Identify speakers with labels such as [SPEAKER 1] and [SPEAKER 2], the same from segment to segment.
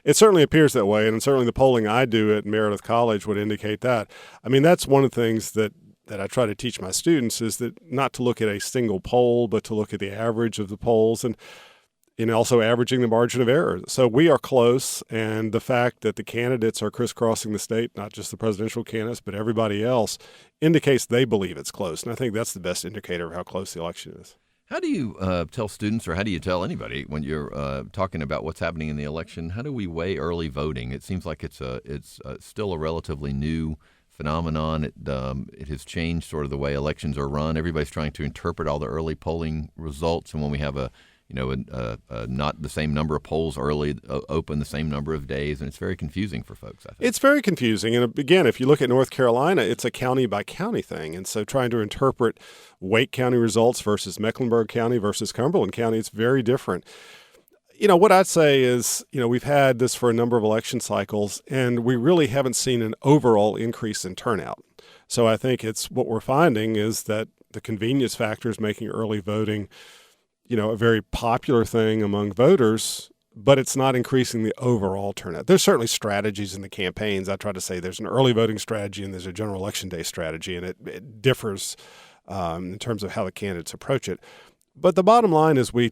[SPEAKER 1] It certainly appears that way, and certainly the polling I do at Meredith College would indicate that. I mean, that's one of the things that I try to teach my students is that not to look at a single poll, but to look at the average of the polls and also averaging the margin of error. So we are close, and the fact that the candidates are crisscrossing the state, not just the presidential candidates, but everybody else, indicates they believe it's close. And I think that's the best indicator of how close the election is.
[SPEAKER 2] How do you tell students, or how do you tell anybody when you're talking about what's happening in the election? How do we weigh early voting? It seems like it's still a relatively new phenomenon. It has changed sort of the way elections are run. Everybody's trying to interpret all the early polling results, and when we have not the same number of polls early open the same number of days, and it's very confusing for folks, I think.
[SPEAKER 1] It's very confusing. And again, if you look at North Carolina, it's a county by county thing. And so trying to interpret Wake County results versus Mecklenburg County versus Cumberland County, it's very different. What I'd say is, we've had this for a number of election cycles, and we really haven't seen an overall increase in turnout. So I think what we're finding is that the convenience factor is making early voting a very popular thing among voters, but it's not increasing the overall turnout. There's certainly strategies in the campaigns. I try to say there's an early voting strategy and there's a general election day strategy, and it differs in terms of how the candidates approach it. But the bottom line is we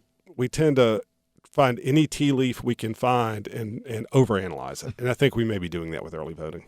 [SPEAKER 1] tend to find any tea leaf we can find and overanalyze it. And I think we may be doing that with early voting.